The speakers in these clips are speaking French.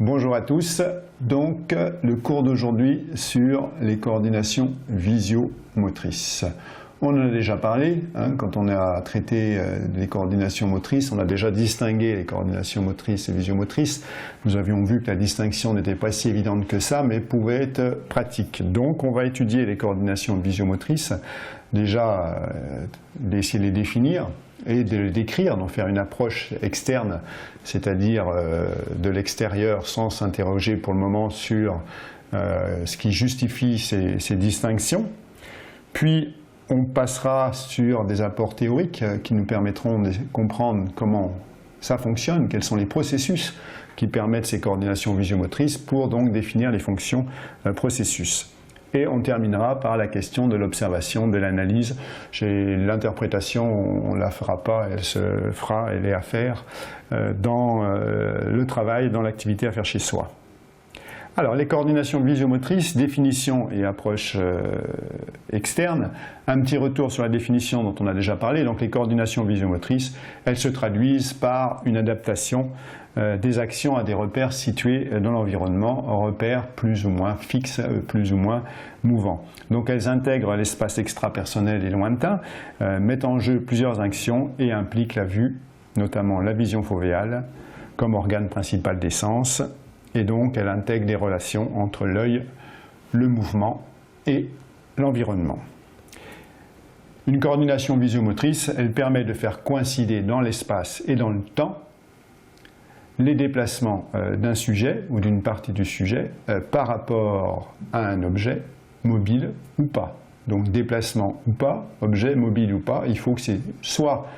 Bonjour à tous, donc le cours d'aujourd'hui sur les coordinations visio-motrices. On en a déjà parlé, quand on a traité les coordinations motrices, on a déjà distingué les coordinations motrices et visio-motrices. Nous avions vu que la distinction n'était pas si évidente que ça, mais pouvait être pratique. Donc on va étudier les coordinations visio-motrices, déjà essayer de les définir et de les décrire, d'en faire une approche externe, c'est-à-dire de l'extérieur, sans s'interroger pour le moment sur ce qui justifie ces distinctions. Puis on passera sur des apports théoriques qui nous permettront de comprendre comment ça fonctionne, quels sont les processus qui permettent ces coordinations visio-motrices pour donc définir les fonctions processus. Et on terminera par la question de l'observation, de l'analyse. L'interprétation, on ne la fera pas, elle se fera, elle est à faire dans le travail, dans l'activité à faire chez soi. Alors, les coordinations visio-motrices, définition et approche externe. Un petit retour sur la définition dont on a déjà parlé. Donc, les coordinations visio-motrices, elles se traduisent par une adaptation des actions à des repères situés dans l'environnement, repères plus ou moins fixes, plus ou moins mouvants. Donc, elles intègrent l'espace extrapersonnel et lointain, mettent en jeu plusieurs actions et impliquent la vue, notamment la vision fovéale, comme organe principal des sens. Et donc, elle intègre les relations entre l'œil, le mouvement et l'environnement. Une coordination visio-motrice, elle permet de faire coïncider dans l'espace et dans le temps les déplacements d'un sujet ou d'une partie du sujet par rapport à un objet mobile ou pas. Donc, déplacement ou pas, objet mobile ou pas, il faut que c'est soit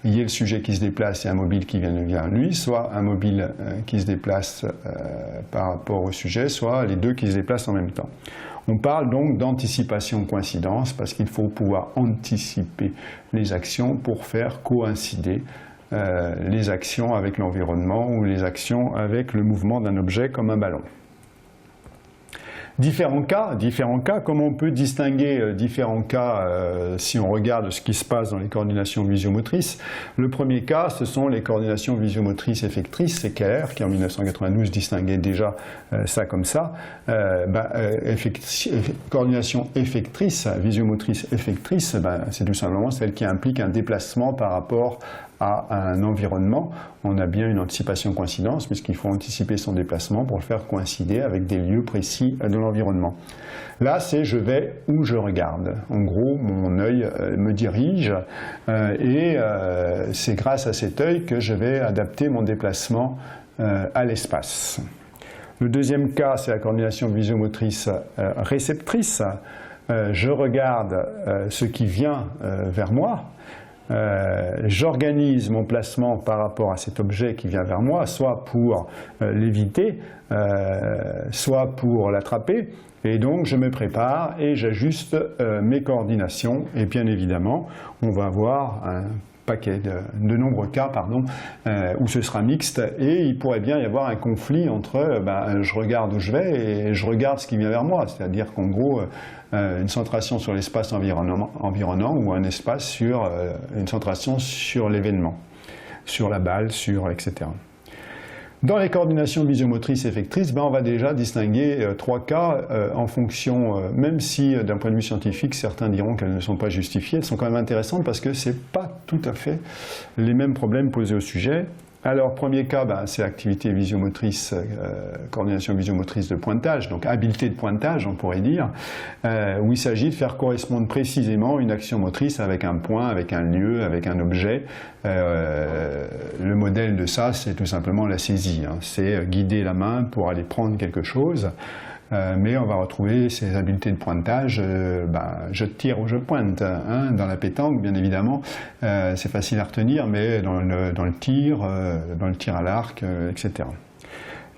il y ait le sujet qui se déplace et un mobile qui vient vers lui, soit un mobile qui se déplace par rapport au sujet, soit les deux qui se déplacent en même temps. On parle donc d'anticipation-coïncidence parce qu'il faut pouvoir anticiper les actions pour faire coïncider les actions avec l'environnement ou les actions avec le mouvement d'un objet comme un ballon. Différents cas, comment on peut distinguer différents cas si on regarde ce qui se passe dans les coordinations visio-motrices. Le premier cas, ce sont les coordinations visio-motrices effectrices, c'est Keller qui en 1992 distinguait déjà ça comme ça. Coordination effectrice, visio-motrice effectrice, c'est tout simplement celle qui implique un déplacement par rapport à un environnement. On a bien une anticipation-coïncidence puisqu'il faut anticiper son déplacement pour le faire coïncider avec des lieux précis de l'environnement. Là, c'est je vais où je regarde. En gros, mon œil me dirige et c'est grâce à cet œil que je vais adapter mon déplacement à l'espace. Le deuxième cas, c'est la coordination visio-motrice réceptrice. Je regarde ce qui vient vers moi. J'organise mon placement par rapport à cet objet qui vient vers moi, soit pour l'éviter, soit pour l'attraper, et donc je me prépare et j'ajuste mes coordinations, et bien évidemment, on va avoir un paquet de nombreux cas où ce sera mixte, et il pourrait bien y avoir un conflit entre je regarde où je vais et je regarde ce qui vient vers moi, c'est-à-dire qu'en gros, une centration sur l'espace environnant ou un espace sur une centration sur l'événement, sur la balle, etc. Dans les coordinations visio-motrices effectrices, on va déjà distinguer trois cas en fonction, même si d'un point de vue scientifique, certains diront qu'elles ne sont pas justifiées, elles sont quand même intéressantes parce que ce n'est pas tout à fait les mêmes problèmes posés au sujet. Alors, premier cas, c'est activité visio-motrice, coordination visio-motrice de pointage, donc habileté de pointage, on pourrait dire, où il s'agit de faire correspondre précisément une action motrice avec un point, avec un lieu, avec un objet. Le modèle de ça, c'est tout simplement la saisie, c'est guider la main pour aller prendre quelque chose. Mais on va retrouver ces habiletés de pointage, je tire ou je pointe. Dans la pétanque, bien évidemment, c'est facile à retenir, mais dans le tir à l'arc, etc.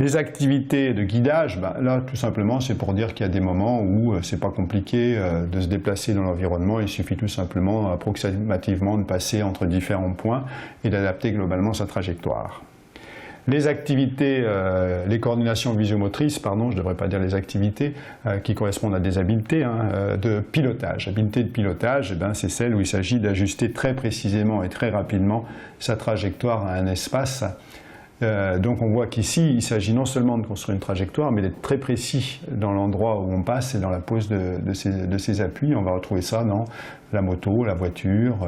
Les activités de guidage, là, tout simplement, c'est pour dire qu'il y a des moments où c'est pas compliqué de se déplacer dans l'environnement, il suffit tout simplement, approximativement, de passer entre différents points et d'adapter globalement sa trajectoire. Les activités, les coordinations visio-motrices, pardon, je ne devrais pas dire les activités, qui correspondent à des habiletés de pilotage. Habileté de pilotage, c'est celle où il s'agit d'ajuster très précisément et très rapidement sa trajectoire à un espace Donc on voit qu'ici, il s'agit non seulement de construire une trajectoire, mais d'être très précis dans l'endroit où on passe et dans la pose de ces appuis. On va retrouver ça dans la moto, la voiture,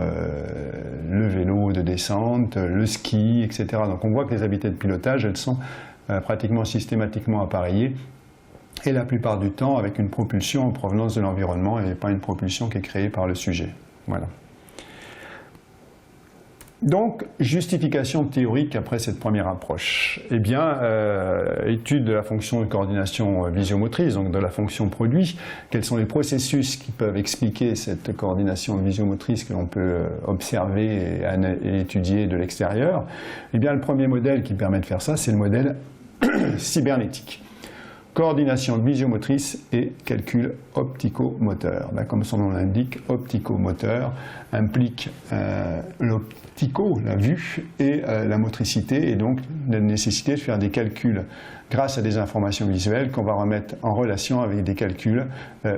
le vélo de descente, le ski, etc. Donc on voit que les habiletés de pilotage, elles sont pratiquement systématiquement appareillées, et la plupart du temps avec une propulsion en provenance de l'environnement et pas une propulsion qui est créée par le sujet. Voilà. Donc, justification théorique après cette première approche. Eh bien, étude de la fonction de coordination visio-motrice, donc de la fonction produit. Quels sont les processus qui peuvent expliquer cette coordination visio-motrice que l'on peut observer et étudier de l'extérieur? Eh bien, le premier modèle qui permet de faire ça, c'est le modèle cybernétique. Coordination visio-motrice et calcul optico-moteur. Ben, comme son nom l'indique, optico-moteur implique l'optico, la vue, et la motricité, et donc la nécessité de faire des calculs grâce à des informations visuelles qu'on va remettre en relation avec des calculs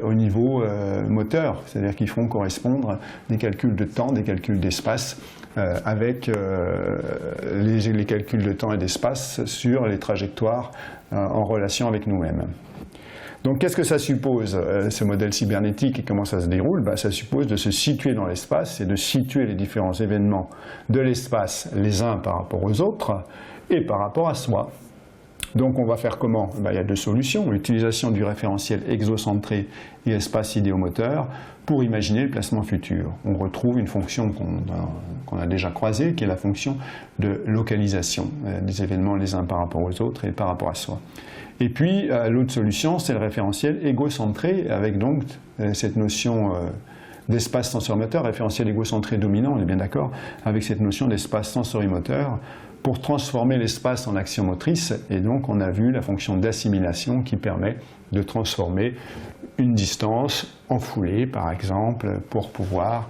au niveau moteur, c'est-à-dire qu'ils feront correspondre des calculs de temps, des calculs d'espace, avec les calculs de temps et d'espace sur les trajectoires en relation avec nous-mêmes. Donc qu'est-ce que ça suppose, ce modèle cybernétique, et comment ça se déroule? Ça suppose de se situer dans l'espace et de situer les différents événements de l'espace les uns par rapport aux autres et par rapport à soi. Donc on va faire comment? Il y a deux solutions, l'utilisation du référentiel exocentré et espace idéomoteur pour imaginer le placement futur. On retrouve une fonction qu'on a déjà croisée, qui est la fonction de localisation des événements les uns par rapport aux autres et par rapport à soi. Et puis l'autre solution, c'est le référentiel égocentré, avec donc cette notion d'espace sensorimoteur, référentiel égocentré dominant, on est bien d'accord, avec cette notion d'espace sensorimoteur, pour transformer l'espace en action motrice, et donc on a vu la fonction d'assimilation qui permet de transformer une distance en foulée, par exemple, pour pouvoir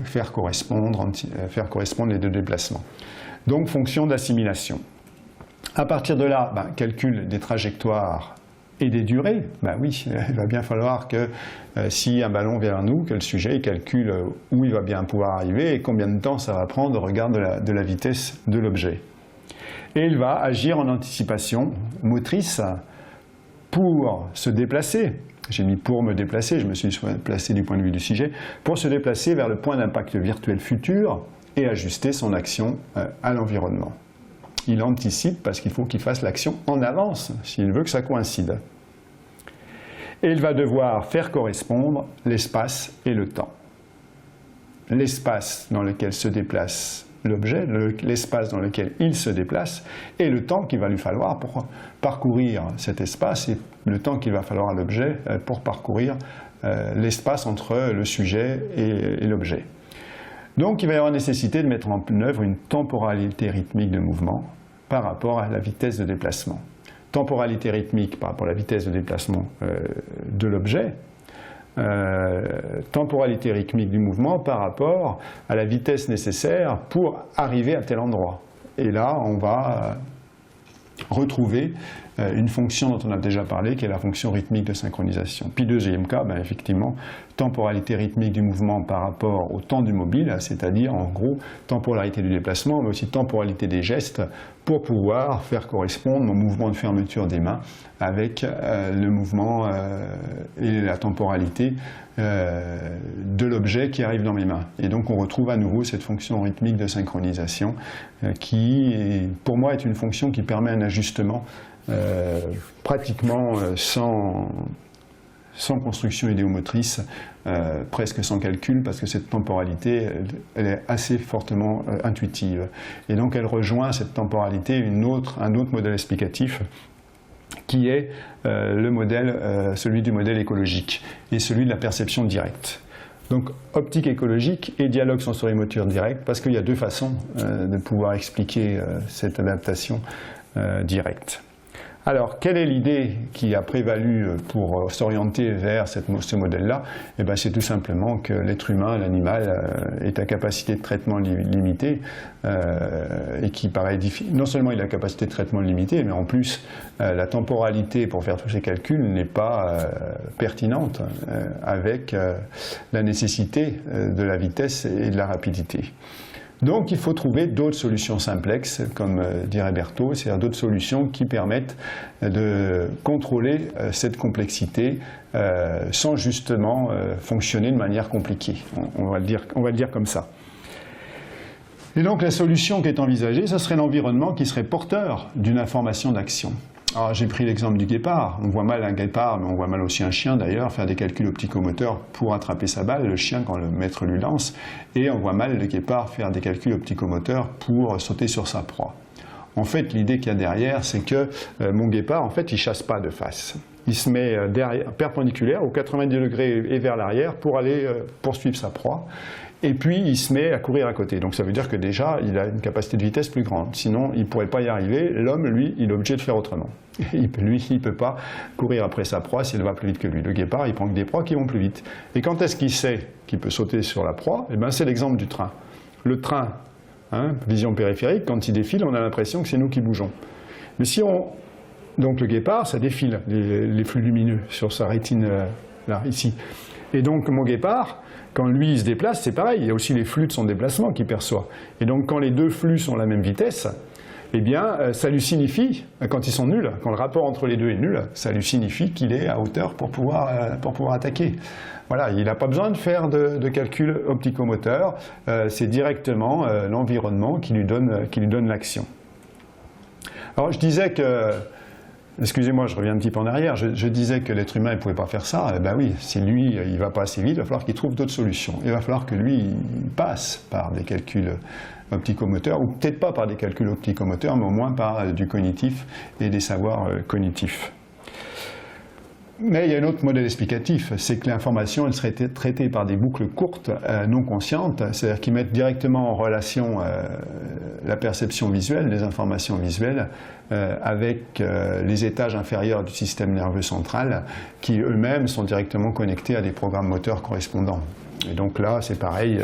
faire correspondre les deux déplacements. Donc fonction d'assimilation. À partir de là, calcul des trajectoires et des durées. Oui, il va bien falloir que si un ballon vient vers nous, que le sujet il calcule où il va bien pouvoir arriver et combien de temps ça va prendre au regard de la vitesse de l'objet. Et il va agir en anticipation motrice pour se déplacer. J'ai mis pour me déplacer, je me suis placé du point de vue du sujet, pour se déplacer vers le point d'impact virtuel futur et ajuster son action à l'environnement. Il anticipe parce qu'il faut qu'il fasse l'action en avance s'il veut que ça coïncide. Et il va devoir faire correspondre l'espace et le temps. L'espace dans lequel se déplace l'objet, l'espace dans lequel il se déplace, et le temps qu'il va lui falloir pour parcourir cet espace, et le temps qu'il va falloir à l'objet pour parcourir l'espace entre le sujet et l'objet. Donc il va y avoir nécessité de mettre en œuvre une temporalité rythmique de mouvement par rapport à la vitesse de déplacement. Temporalité rythmique par rapport à la vitesse de déplacement de l'objet, temporalité rythmique du mouvement par rapport à la vitesse nécessaire pour arriver à tel endroit. Et là, on va retrouver une fonction dont on a déjà parlé, qui est la fonction rythmique de synchronisation. Puis deuxième cas, effectivement, temporalité rythmique du mouvement par rapport au temps du mobile, c'est-à-dire en gros temporalité du déplacement, mais aussi temporalité des gestes, pour pouvoir faire correspondre mon mouvement de fermeture des mains avec le mouvement et la temporalité de l'objet qui arrive dans mes mains. Et donc on retrouve à nouveau cette fonction rythmique de synchronisation qui, pour moi, est une fonction qui permet un ajustement pratiquement sans construction idéomotrice, presque sans calcul, parce que cette temporalité, elle est assez fortement intuitive. Et donc elle rejoint cette temporalité un autre modèle explicatif, qui est celui du modèle écologique, et celui de la perception directe. Donc optique écologique et dialogue sensorimoteur direct, parce qu'il y a deux façons de pouvoir expliquer cette adaptation directe. Alors, quelle est l'idée qui a prévalu pour s'orienter vers ce modèle-là? C'est tout simplement que l'être humain, l'animal, est à capacité de traitement limitée et qui paraît difficile. Non seulement il a capacité de traitement limitée, mais en plus, la temporalité pour faire tous ces calculs n'est pas pertinente avec la nécessité de la vitesse et de la rapidité. Donc il faut trouver d'autres solutions simplexes, comme dirait Berthaud, c'est-à-dire d'autres solutions qui permettent de contrôler cette complexité sans justement fonctionner de manière compliquée. On va le dire comme ça. Et donc la solution qui est envisagée, ce serait l'environnement qui serait porteur d'une information d'action. Alors j'ai pris l'exemple du guépard. On voit mal un guépard, mais on voit mal aussi un chien d'ailleurs, faire des calculs opticomoteurs pour attraper sa balle, le chien quand le maître lui lance, et on voit mal le guépard faire des calculs opticomoteurs pour sauter sur sa proie. En fait, l'idée qu'il y a derrière, c'est que mon guépard, en fait, il chasse pas de face. Il se met derrière, perpendiculaire, aux 90 degrés et vers l'arrière, pour aller poursuivre sa proie. Et puis, il se met à courir à côté. Donc, ça veut dire que déjà, il a une capacité de vitesse plus grande. Sinon, il ne pourrait pas y arriver. L'homme, lui, il est obligé de faire autrement. Lui, il ne peut pas courir après sa proie s'il va plus vite que lui. Le guépard, il prend que des proies qui vont plus vite. Et quand est-ce qu'il sait qu'il peut sauter sur la proie? Eh bien, c'est l'exemple du train. Le train, vision périphérique, quand il défile, on a l'impression que c'est nous qui bougeons. Mais si on... Donc, le guépard, ça défile, les flux lumineux sur sa rétine, là, ici. Et donc, mon guépard... Quand lui il se déplace, c'est pareil, il y a aussi les flux de son déplacement qu'il perçoit. Et donc quand les deux flux sont à la même vitesse, eh bien ça lui signifie, quand ils sont nuls, quand le rapport entre les deux est nul, ça lui signifie qu'il est à hauteur pour pouvoir attaquer. Voilà, il n'a pas besoin de faire de calcul opticomoteur, c'est directement l'environnement qui lui donne l'action. Alors je disais que... Excusez-moi, je reviens un petit peu en arrière. Je disais que l'être humain ne pouvait pas faire ça. Eh bien oui, si lui, il ne va pas assez vite, il va falloir qu'il trouve d'autres solutions. Il va falloir que lui, il passe par des calculs opticomoteurs, ou peut-être pas par des calculs opticomoteurs, mais au moins par du cognitif et des savoirs cognitifs. Mais il y a un autre modèle explicatif, c'est que l'information elle serait traitée par des boucles courtes, non conscientes, c'est-à-dire qui mettent directement en relation la perception visuelle, les informations visuelles, avec les étages inférieurs du système nerveux central, qui eux-mêmes sont directement connectés à des programmes moteurs correspondants. Et donc là, c'est pareil,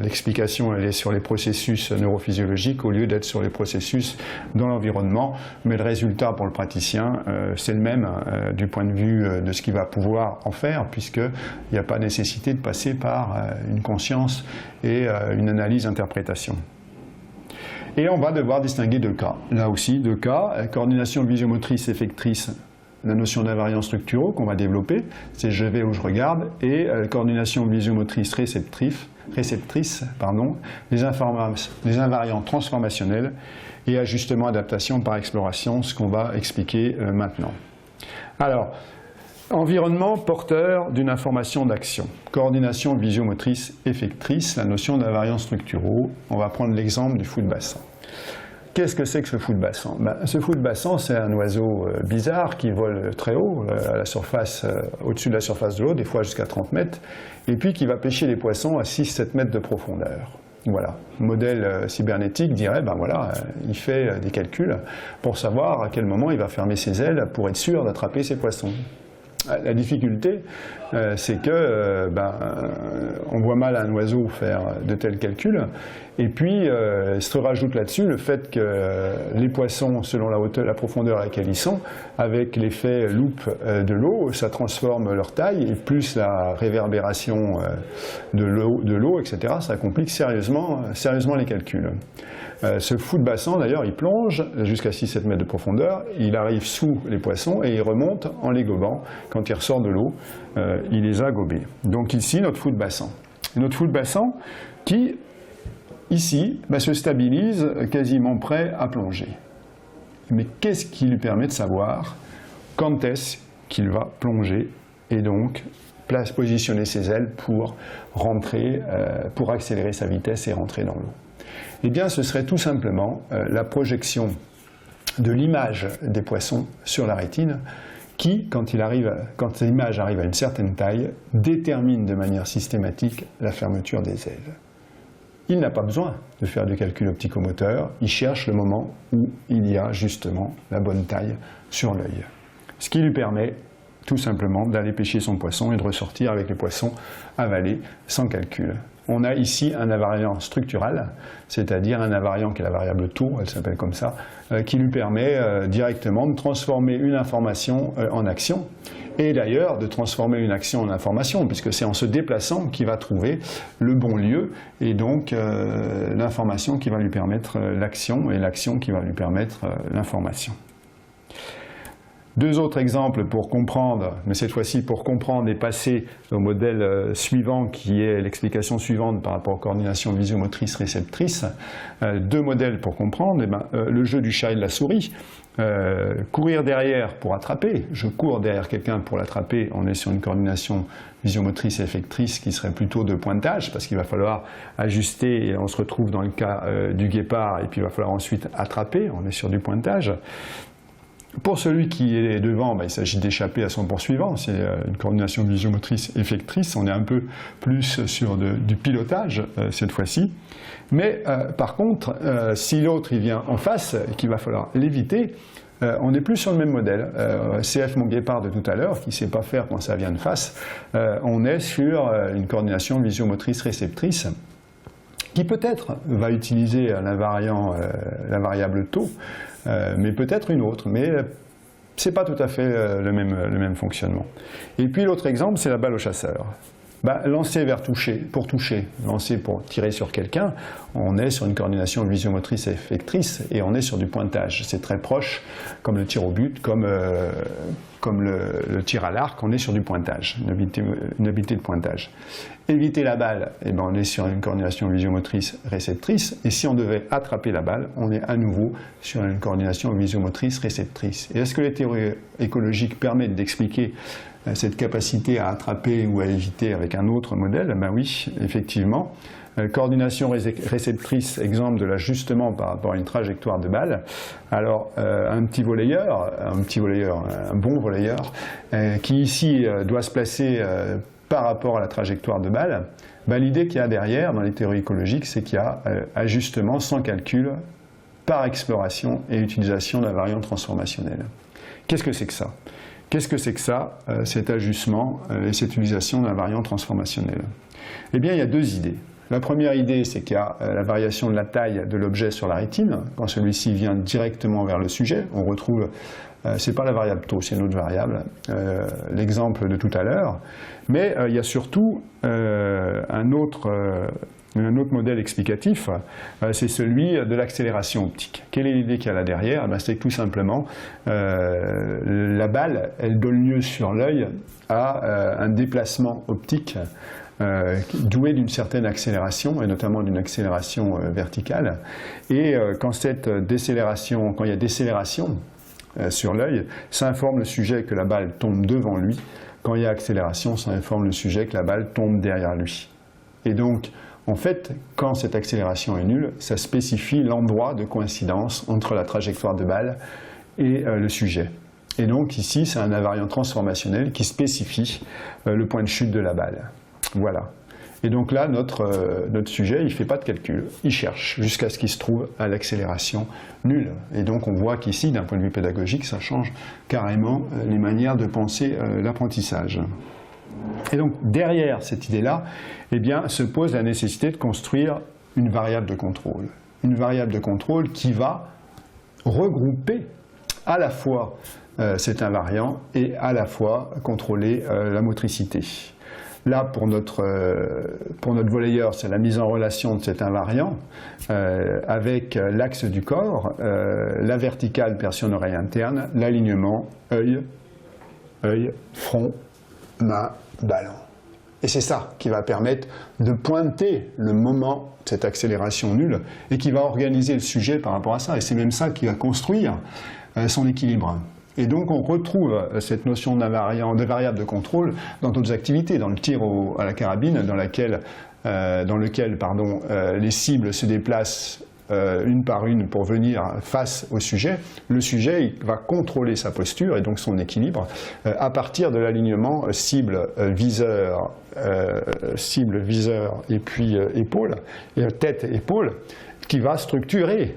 l'explication elle est sur les processus neurophysiologiques au lieu d'être sur les processus dans l'environnement, mais le résultat pour le praticien, c'est le même du point de vue de ce qu'il va pouvoir en faire, puisqu'il n'y a pas nécessité de passer par une conscience et une analyse-interprétation. Et on va devoir distinguer deux cas. Là aussi, deux cas, coordination visiomotrice effectrice, la notion d'invariants structuraux qu'on va développer, c'est je vais où je regarde, et coordination visiomotrice réceptrice, les invariants transformationnels et ajustement adaptation par exploration, ce qu'on va expliquer maintenant. Alors, environnement porteur d'une information d'action. Coordination visiomotrice effectrice, la notion d'invariants structuraux. On va prendre l'exemple du fou de bassin. Qu'est-ce que c'est que ce fou de bassin? Ce fou de bassin, c'est un oiseau bizarre qui vole très haut, à la surface, au-dessus de la surface de l'eau, des fois jusqu'à 30 mètres, et puis qui va pêcher les poissons à 6-7 mètres de profondeur. Voilà. Le modèle cybernétique dirait, ben voilà, il fait des calculs pour savoir à quel moment il va fermer ses ailes pour être sûr d'attraper ses poissons. La difficulté, c'est que on voit mal un oiseau faire de tels calculs, et puis se rajoute là-dessus le fait que les poissons, selon la hauteur, la profondeur à laquelle ils sont, avec l'effet loupe de l'eau, ça transforme leur taille, et plus la réverbération de l'eau, etc., ça complique sérieusement les calculs. Ce fou de bassin, d'ailleurs, il plonge jusqu'à 6-7 mètres de profondeur, il arrive sous les poissons et il remonte en les gobant. Quand il ressort de l'eau, il les a gobés. Donc ici, notre fou de bassin. Notre fou de bassin qui, ici, se stabilise quasiment prêt à plonger. Mais qu'est-ce qui lui permet de savoir quand est-ce qu'il va plonger et donc positionner ses ailes pour rentrer, pour accélérer sa vitesse et rentrer dans l'eau? Eh bien, ce serait tout simplement la projection de l'image des poissons sur la rétine qui, quand l'image arrive à une certaine taille, détermine de manière systématique la fermeture des ailes. Il n'a pas besoin de faire du calcul opticomoteur, il cherche le moment où il y a justement la bonne taille sur l'œil. Ce qui lui permet tout simplement d'aller pêcher son poisson et de ressortir avec les poissons avalés sans calcul. on a ici un invariant structural, c'est-à-dire un invariant qui est la variable taux, elle s'appelle comme ça, qui lui permet directement de transformer une information en action, et d'ailleurs de transformer une action en information, puisque c'est en se déplaçant qu'il va trouver le bon lieu, et donc l'information qui va lui permettre l'action, et l'action qui va lui permettre l'information. Deux autres exemples pour comprendre, mais cette fois-ci pour comprendre et passer au modèle suivant qui est l'explication suivante par rapport aux coordinations visiomotrices réceptrices. Deux modèles pour comprendre. Le jeu du chat et de la souris. Courir derrière pour attraper. Je cours derrière quelqu'un pour l'attraper. On est sur une coordination visiomotrice et effectrice qui serait plutôt de pointage parce qu'il va falloir ajuster et on se retrouve dans le cas du guépard et puis il va falloir ensuite attraper. On est sur du pointage. Pour celui qui est devant, il s'agit d'échapper à son poursuivant, c'est une coordination visiomotrice effectrice, on est un peu plus sur du pilotage cette fois-ci. Mais par contre, si l'autre vient en face et qu'il va falloir l'éviter, on n'est plus sur le même modèle. CF mon guépard de tout à l'heure, qui ne sait pas faire quand ça vient de face, on est sur une coordination visiomotrice réceptrice qui peut-être va utiliser la variable taux, mais peut-être une autre, mais ce n'est pas tout à fait le même fonctionnement. Et puis l'autre exemple, c'est la balle au chasseur. Lancer pour toucher, lancer pour tirer sur quelqu'un, on est sur une coordination visiomotrice et effectrice et on est sur du pointage. C'est très proche, comme le tir au but, comme le tir à l'arc, on est sur du pointage, une habileté de pointage. Éviter la balle, on est sur une coordination visiomotrice réceptrice, et si on devait attraper la balle, on est à nouveau sur une coordination visiomotrice réceptrice. Et est-ce que les théories écologiques permettent d'expliquer cette capacité à attraper ou à éviter avec un autre modèle? Oui, effectivement. Coordination réceptrice, exemple de l'ajustement par rapport à une trajectoire de balle. Alors, un bon volleyeur, qui ici doit se placer par rapport à la trajectoire de balle, l'idée qu'il y a derrière, dans les théories écologiques, c'est qu'il y a ajustement sans calcul par exploration et utilisation d'un variant transformationnel. Qu'est-ce que c'est que ça? Qu'est-ce que c'est que ça, cet ajustement et cette utilisation d'un variant transformationnel? Eh bien, il y a deux idées. La première idée, c'est qu'il y a la variation de la taille de l'objet sur la rétine. Quand celui-ci vient directement vers le sujet, on retrouve, c'est pas la variable taux, c'est une autre variable, l'exemple de tout à l'heure. Mais il y a surtout un autre modèle explicatif, c'est celui de l'accélération optique. Quelle est l'idée qu'il y a là derrière? C'est que tout simplement, la balle, elle donne lieu sur l'œil à un déplacement optique doué d'une certaine accélération, et notamment d'une accélération verticale. Et quand il y a décélération sur l'œil, ça informe le sujet que la balle tombe devant lui. Quand il y a accélération, ça informe le sujet que la balle tombe derrière lui. Et donc, en fait, quand cette accélération est nulle, ça spécifie l'endroit de coïncidence entre la trajectoire de balle et le sujet. Et donc ici, c'est un invariant transformationnel qui spécifie le point de chute de la balle. Voilà. Et donc là, notre sujet, il ne fait pas de calcul. Il cherche jusqu'à ce qu'il se trouve à l'accélération nulle. Et donc on voit qu'ici, d'un point de vue pédagogique, ça change carrément les manières de penser l'apprentissage. Et donc derrière cette idée-là, se pose la nécessité de construire une variable de contrôle. Une variable de contrôle qui va regrouper à la fois cet invariant et à la fois contrôler la motricité. Là, pour notre volleyeur, c'est la mise en relation de cet invariant avec l'axe du corps, la verticale persion-oreille interne, l'alignement œil, front, main, ballon. Et c'est ça qui va permettre de pointer le moment de cette accélération nulle et qui va organiser le sujet par rapport à ça. Et c'est même ça qui va construire son équilibre. Et donc on retrouve cette notion de variable de contrôle dans d'autres activités, dans le tir à la carabine, dans lequel les cibles se déplacent une par une pour venir face au sujet. Le sujet il va contrôler sa posture et donc son équilibre à partir de l'alignement cible-viseur et puis épaule, tête-épaule, qui va structurer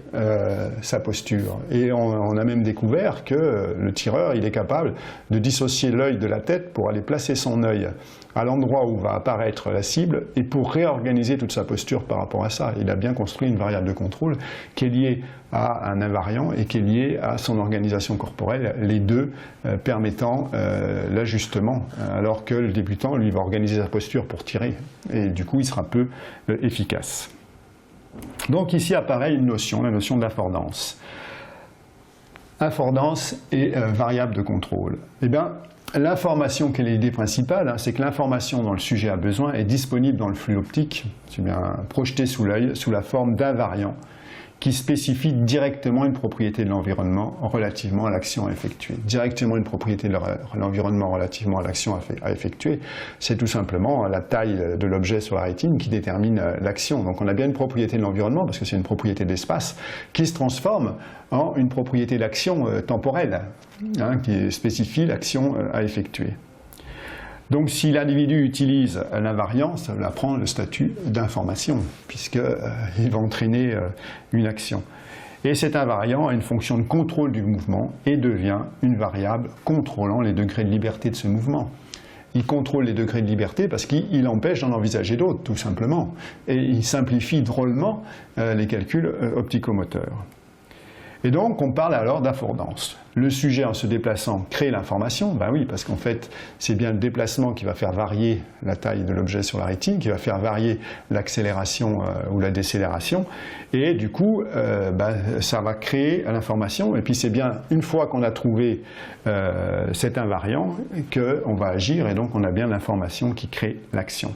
sa posture. Et on a même découvert que le tireur, il est capable de dissocier l'œil de la tête pour aller placer son œil à l'endroit où va apparaître la cible et pour réorganiser toute sa posture par rapport à ça. Il a bien construit une variable de contrôle qui est liée à un invariant et qui est liée à son organisation corporelle, les deux permettant l'ajustement, alors que le débutant, lui, va organiser sa posture pour tirer, et du coup, il sera peu efficace. Donc ici apparaît une notion, la notion d'affordance. Affordance et variable de contrôle. Eh bien, l'information, quelle est l'idée principale, c'est que l'information dont le sujet a besoin est disponible dans le flux optique, c'est bien projeté sous l'œil, sous la forme d'invariants qui spécifie directement une propriété de l'environnement relativement à l'action à effectuer. Directement une propriété de l'environnement relativement à l'action à effectuer, c'est tout simplement la taille de l'objet sur la rétine qui détermine l'action. Donc on a bien une propriété de l'environnement, parce que c'est une propriété d'espace, qui se transforme en une propriété d'action temporelle, qui spécifie l'action à effectuer. Donc si l'individu utilise l'invariant, ça prend le statut d'information, puisqu'il va entraîner une action. Et cet invariant a une fonction de contrôle du mouvement et devient une variable contrôlant les degrés de liberté de ce mouvement. Il contrôle les degrés de liberté parce qu'il empêche d'en envisager d'autres, tout simplement. Et il simplifie drôlement les calculs opticomoteurs. Et donc, on parle alors d'affordance. Le sujet, en se déplaçant, crée l'information. Ben oui, parce qu'en fait, c'est bien le déplacement qui va faire varier la taille de l'objet sur la rétine, qui va faire varier l'accélération ou la décélération. Et du coup, ça va créer l'information. Et puis, c'est bien une fois qu'on a trouvé cet invariant qu'on va agir. Et donc, on a bien l'information qui crée l'action.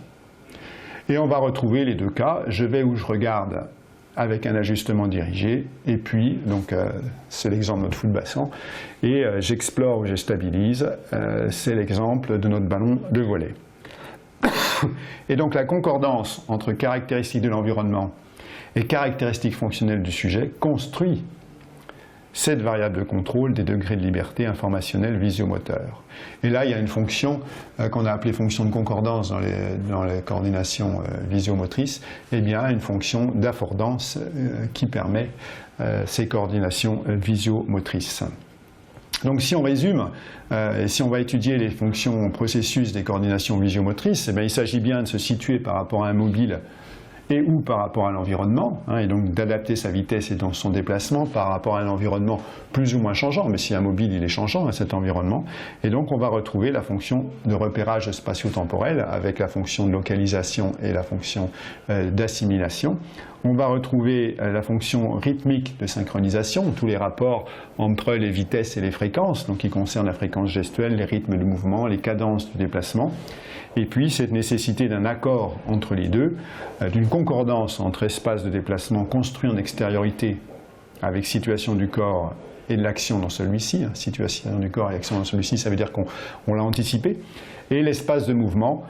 Et on va retrouver les deux cas. Je vais où je regarde avec un ajustement dirigé, et puis, donc c'est l'exemple de notre foot bassin, et j'explore ou je stabilise, c'est l'exemple de notre ballon de volley. Et donc la concordance entre caractéristiques de l'environnement et caractéristiques fonctionnelles du sujet construit cette variable de contrôle des degrés de liberté informationnelle visio-moteur. Et là, il y a une fonction qu'on a appelée fonction de concordance dans les coordinations visio-motrices, et bien une fonction d'affordance qui permet ces coordinations visio-motrices. Donc si on résume, et si on va étudier les fonctions processus des coordinations visio-motrices, il s'agit bien de se situer par rapport à un mobile et ou par rapport à l'environnement, et donc d'adapter sa vitesse et donc son déplacement par rapport à un environnement plus ou moins changeant, mais si un mobile il est changeant à cet environnement, et donc on va retrouver la fonction de repérage spatio-temporel avec la fonction de localisation et la fonction d'assimilation. On va retrouver la fonction rythmique de synchronisation, tous les rapports entre les vitesses et les fréquences, donc qui concernent la fréquence gestuelle, les rythmes de mouvement, les cadences du déplacement. Et puis cette nécessité d'un accord entre les deux, d'une concordance entre espace de déplacement construit en extériorité avec situation du corps et de l'action dans celui-ci. Situation du corps et action dans celui-ci, ça veut dire qu'on l'a anticipé. Et l'espace de mouvement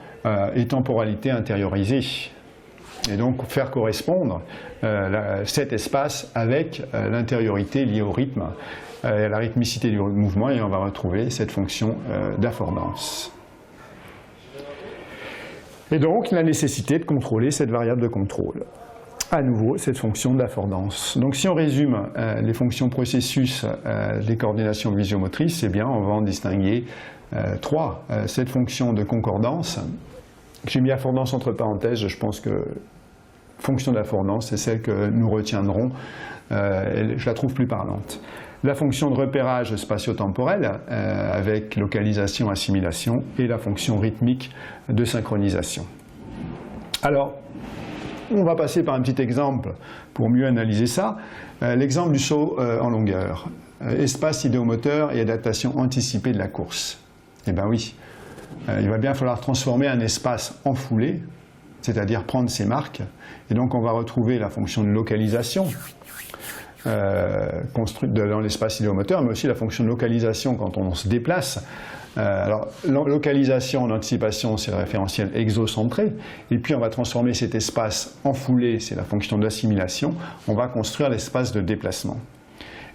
et temporalité intériorisée. Et donc faire correspondre cet espace avec l'intériorité liée au rythme, la rythmicité du mouvement, et on va retrouver cette fonction d'affordance. Et donc la nécessité de contrôler cette variable de contrôle. À nouveau, cette fonction d'affordance. Donc si on résume les fonctions processus des coordinations visio-motrices, eh bien on va en distinguer trois. Cette fonction de concordance, j'ai mis affordance entre parenthèses, je pense que fonction d'affordance, c'est celle que nous retiendrons, je la trouve plus parlante. La fonction de repérage spatio-temporel avec localisation, assimilation, et la fonction rythmique de synchronisation. Alors, on va passer par un petit exemple pour mieux analyser ça. L'exemple du saut en longueur. Espace idéomoteur et adaptation anticipée de la course. Eh bien oui, il va bien falloir transformer un espace en foulée, c'est-à-dire prendre ses marques, et donc on va retrouver la fonction de localisation construite dans l'espace idéomoteur, mais aussi la fonction de localisation quand on se déplace. Alors, localisation en anticipation, c'est le référentiel exocentré, et puis on va transformer cet espace en foulée, c'est la fonction d'assimilation, on va construire l'espace de déplacement.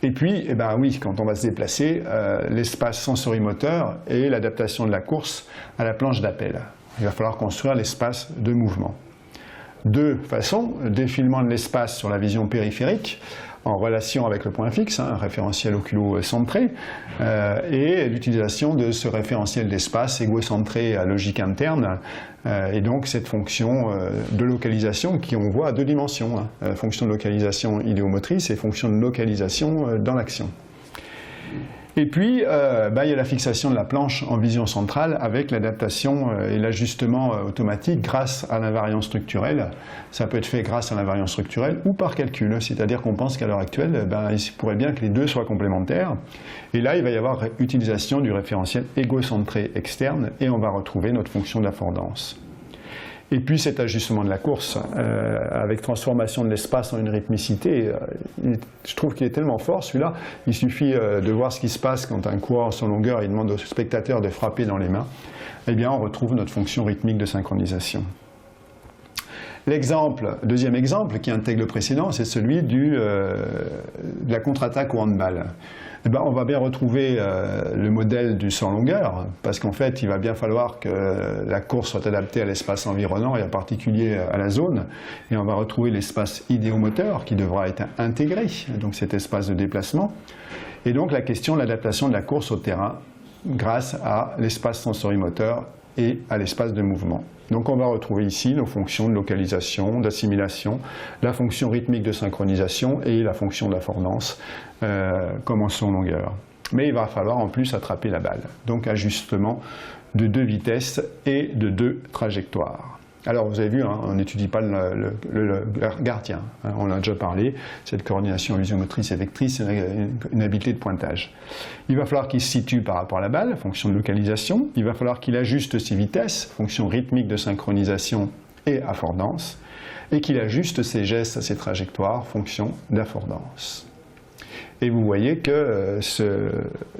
Et puis, eh ben oui, quand on va se déplacer, l'espace sensorimoteur et l'adaptation de la course à la planche d'appel. Il va falloir construire l'espace de mouvement. deux façons, le défilement de l'espace sur la vision périphérique, en relation avec le point fixe, un référentiel oculocentré, et l'utilisation de ce référentiel d'espace égocentré à logique interne, et donc cette fonction de localisation qui on voit à deux dimensions, fonction de localisation idéomotrice et fonction de localisation dans l'action. Et puis, il y a la fixation de la planche en vision centrale avec l'adaptation et l'ajustement automatique grâce à l'invariance structurelle. Ça peut être fait grâce à l'invariance structurelle ou par calcul, c'est-à-dire qu'on pense qu'à l'heure actuelle, il pourrait bien que les deux soient complémentaires. Et là, il va y avoir utilisation du référentiel égocentré externe et on va retrouver notre fonction d'affordance. Et puis cet ajustement de la course, avec transformation de l'espace en une rythmicité, je trouve qu'il est tellement fort celui-là. Il suffit de voir ce qui se passe quand un coureur sur longueur il demande au spectateur de frapper dans les mains. Eh bien, on retrouve notre fonction rythmique de synchronisation. Deuxième exemple qui intègre le précédent, c'est celui de la contre-attaque au handball. On va bien retrouver le modèle du sans longueur, parce qu'en fait, il va bien falloir que la course soit adaptée à l'espace environnant et en particulier à la zone. Et on va retrouver l'espace idéomoteur qui devra être intégré, donc cet espace de déplacement. Et donc la question de l'adaptation de la course au terrain grâce à l'espace sensorimoteur et à l'espace de mouvement. Donc on va retrouver ici nos fonctions de localisation, d'assimilation, la fonction rythmique de synchronisation et la fonction d'affordance comme en son longueur. Mais il va falloir en plus attraper la balle. Donc ajustement de deux vitesses et de deux trajectoires. Alors vous avez vu, on n'étudie pas le gardien, on en a déjà parlé, cette coordination visiomotrice et vectrice, c'est une habileté de pointage. Il va falloir qu'il se situe par rapport à la balle, fonction de localisation, il va falloir qu'il ajuste ses vitesses, fonction rythmique de synchronisation et affordance, et qu'il ajuste ses gestes, ses trajectoires, fonction d'affordance. Et vous voyez que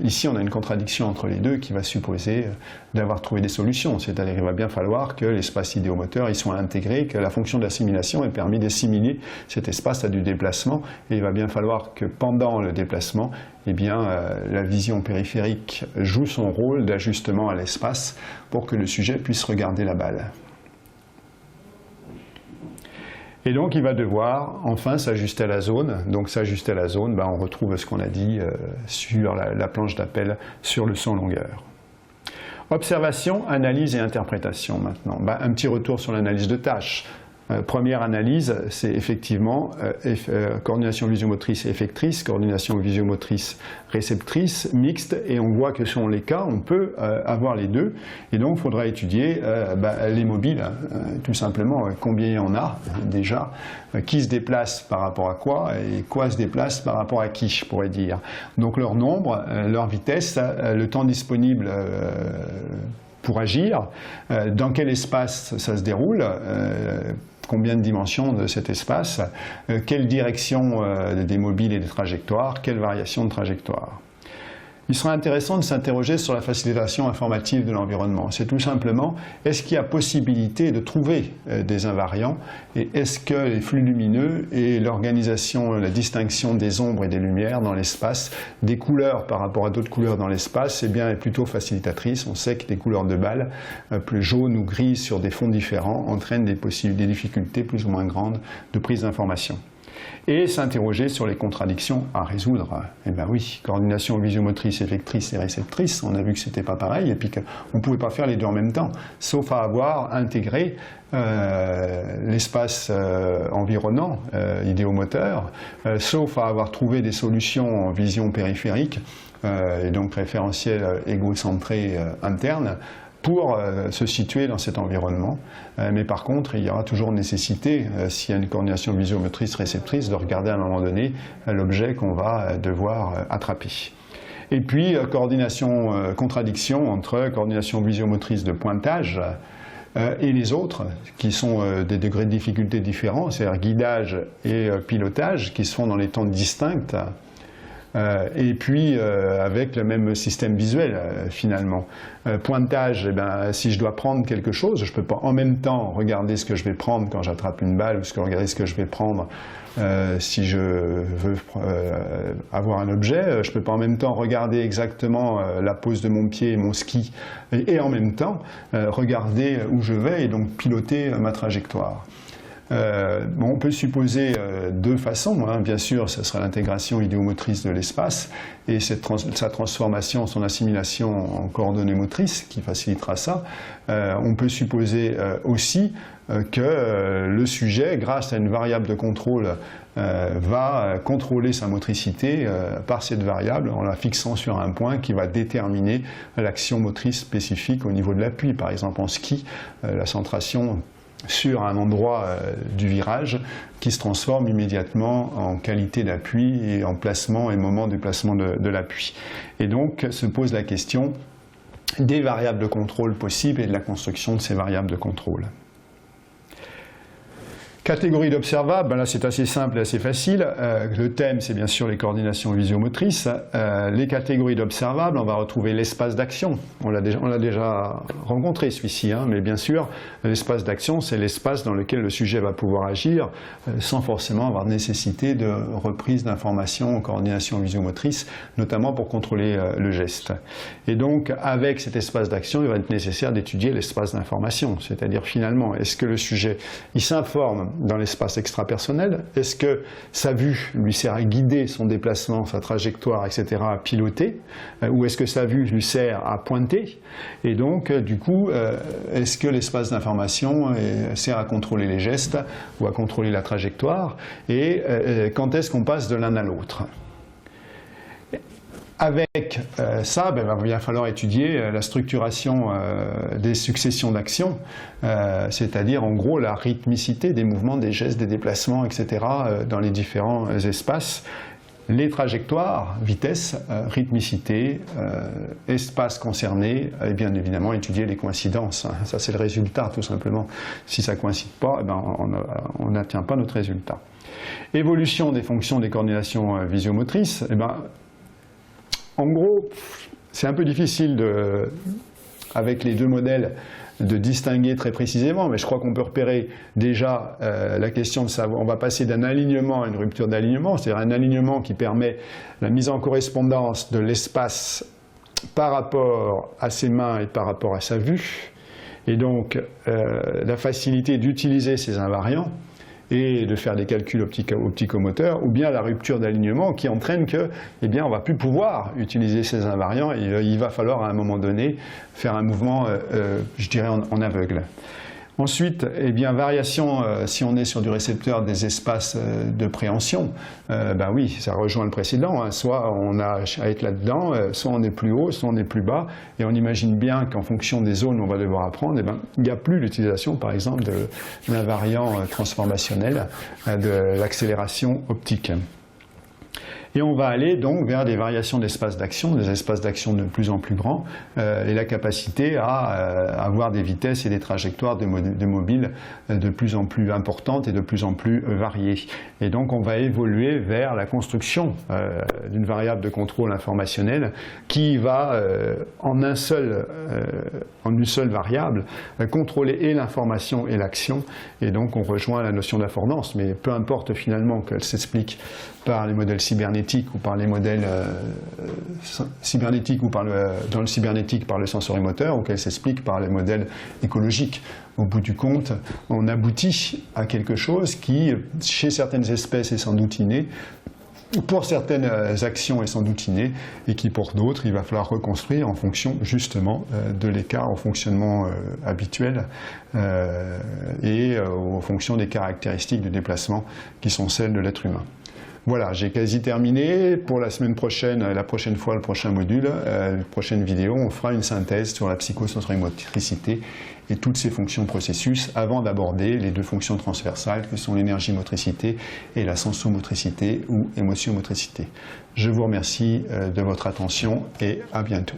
ici on a une contradiction entre les deux qui va supposer d'avoir trouvé des solutions. C'est-à-dire qu'il va bien falloir que l'espace idéomoteur y soit intégré, que la fonction d'assimilation ait permis d'assimiler cet espace à du déplacement. Et il va bien falloir que pendant le déplacement, la vision périphérique joue son rôle d'ajustement à l'espace pour que le sujet puisse regarder la balle. Et donc il va devoir enfin s'ajuster à la zone. Donc s'ajuster à la zone, on retrouve ce qu'on a dit sur la planche d'appel sur le sans longueur. Observation, analyse et interprétation maintenant. Un petit retour sur l'analyse de tâches. Première analyse, c'est effectivement coordination visiomotrice effectrice, coordination visiomotrice réceptrice, mixte, et on voit que selon les cas, on peut avoir les deux, et donc il faudra étudier les mobiles, tout simplement, combien il y en a déjà, qui se déplace par rapport à quoi, et quoi se déplace par rapport à qui, je pourrais dire. Donc leur nombre, leur vitesse, le temps disponible pour agir, dans quel espace ça se déroule, combien de dimensions de cet espace, quelle direction des mobiles et des trajectoires, quelle variation de trajectoire. Il sera intéressant de s'interroger sur la facilitation informative de l'environnement. C'est tout simplement, est-ce qu'il y a possibilité de trouver des invariants et est-ce que les flux lumineux et l'organisation, la distinction des ombres et des lumières dans l'espace, des couleurs par rapport à d'autres couleurs dans l'espace, est plutôt facilitatrice. On sait que des couleurs de balles, plus jaunes ou grises sur des fonds différents, entraînent des difficultés plus ou moins grandes de prise d'information. Et s'interroger sur les contradictions à résoudre. Eh bien oui, coordination visiomotrice, effectrice et réceptrice, on a vu que c'était pas pareil, et puis qu'on ne pouvait pas faire les deux en même temps, sauf à avoir intégré l'espace environnant, idéomoteur, sauf à avoir trouvé des solutions en vision périphérique, et donc référentiel égocentré interne, pour se situer dans cet environnement. Mais par contre, il y aura toujours nécessité, s'il y a une coordination visiomotrice-réceptrice, de regarder à un moment donné l'objet qu'on va devoir attraper. Et puis, contradiction entre coordination visiomotrice de pointage et les autres, qui sont des degrés de difficulté différents, c'est-à-dire guidage et pilotage, qui se font dans les temps distincts, et puis avec le même système visuel finalement. Pointage, si je dois prendre quelque chose, je ne peux pas en même temps regarder ce que je vais prendre quand j'attrape une balle ou regarder ce que je vais prendre si je veux avoir un objet. Je ne peux pas en même temps regarder exactement la pose de mon pied et mon ski et en même temps regarder où je vais et donc piloter ma trajectoire. On peut supposer deux façons, hein. Bien sûr, ce sera l'intégration idéomotrice de l'espace et sa transformation, son assimilation en coordonnées motrices qui facilitera ça. On peut supposer aussi que le sujet, grâce à une variable de contrôle, va contrôler sa motricité par cette variable en la fixant sur un point qui va déterminer l'action motrice spécifique au niveau de l'appui. Par exemple en ski, la centration sur un endroit du virage qui se transforme immédiatement en qualité d'appui et en placement et moment de placement de l'appui. Et donc se pose la question des variables de contrôle possibles et de la construction de ces variables de contrôle. Catégorie d'observables, ben là c'est assez simple et assez facile. Le thème c'est bien sûr les coordinations visio-motrices. Les catégories d'observables, on va retrouver l'espace d'action. On l'a déjà rencontré celui-ci, hein, mais bien sûr l'espace d'action c'est l'espace dans lequel le sujet va pouvoir agir sans forcément avoir nécessité de reprise d'informations en coordination visio-motrice, notamment pour contrôler le geste. Et donc avec cet espace d'action, il va être nécessaire d'étudier l'espace d'information, c'est-à-dire finalement est-ce que le sujet il s'informe dans l'espace extrapersonnel, est-ce que sa vue lui sert à guider son déplacement, sa trajectoire, etc., à piloter, ou est-ce que sa vue lui sert à pointer, et donc du coup, est-ce que l'espace d'information sert à contrôler les gestes ou à contrôler la trajectoire, et quand est-ce qu'on passe de l'un à l'autre? Avec ça, ben, il va falloir étudier la structuration des successions d'actions, c'est-à-dire en gros la rythmicité des mouvements, des gestes, des déplacements, etc. Dans les différents espaces, les trajectoires, vitesse, rythmicité, espace concerné, et bien évidemment étudier les coïncidences. Ça c'est le résultat tout simplement. Si ça ne coïncide pas, eh ben, on n'atteint pas notre résultat. Évolution des fonctions des coordinations visio-motrices, eh ben, en gros, c'est un peu difficile avec les deux modèles de distinguer très précisément, mais je crois qu'on peut repérer déjà la question de savoir, on va passer d'un alignement à une rupture d'alignement, c'est-à-dire un alignement qui permet la mise en correspondance de l'espace par rapport à ses mains et par rapport à sa vue, et donc la facilité d'utiliser ces invariants, et de faire des calculs opticomoteurs, ou bien la rupture d'alignement qui entraîne que, eh bien, on ne va plus pouvoir utiliser ces invariants et il va falloir à un moment donné faire un mouvement, je dirais, en aveugle. Ensuite, eh bien, variation, si on est sur du récepteur des espaces de préhension, ben oui, ça rejoint le précédent, hein. Soit on a à être là-dedans, soit on est plus haut, soit on est plus bas, et on imagine bien qu'en fonction des zones où on va devoir apprendre, eh ben, il n'y a plus l'utilisation, par exemple, de l'invariant transformationnel de l'accélération optique. Et on va aller donc vers des variations d'espace d'action, des espaces d'action de plus en plus grands, et la capacité à avoir des vitesses et des trajectoires de mobiles de plus en plus importantes et de plus en plus variées. Et donc on va évoluer vers la construction d'une variable de contrôle informationnel qui va en une seule variable contrôler et l'information et l'action. Et donc on rejoint la notion d'affordance, mais peu importe finalement qu'elle s'explique par les modèles cybernétiques ou par les modèles cybernétiques ou dans le cybernétique par le sensorimoteur, ou qu'elle s'explique par les modèles écologiques. Au bout du compte, on aboutit à quelque chose qui, chez certaines espèces, est sans doute inné, pour certaines actions est sans doute inné, et qui pour d'autres, il va falloir reconstruire en fonction justement de l'écart au fonctionnement habituel et en fonction des caractéristiques du déplacement qui sont celles de l'être humain. Voilà, j'ai quasi terminé. Pour la semaine prochaine, la prochaine fois, le prochain module, la prochaine vidéo, on fera une synthèse sur la psychosensorimotricité et toutes ces fonctions processus avant d'aborder les deux fonctions transversales que sont l'énergie-motricité et la sensomotricité ou émotion-motricité. Je vous remercie de votre attention et à bientôt.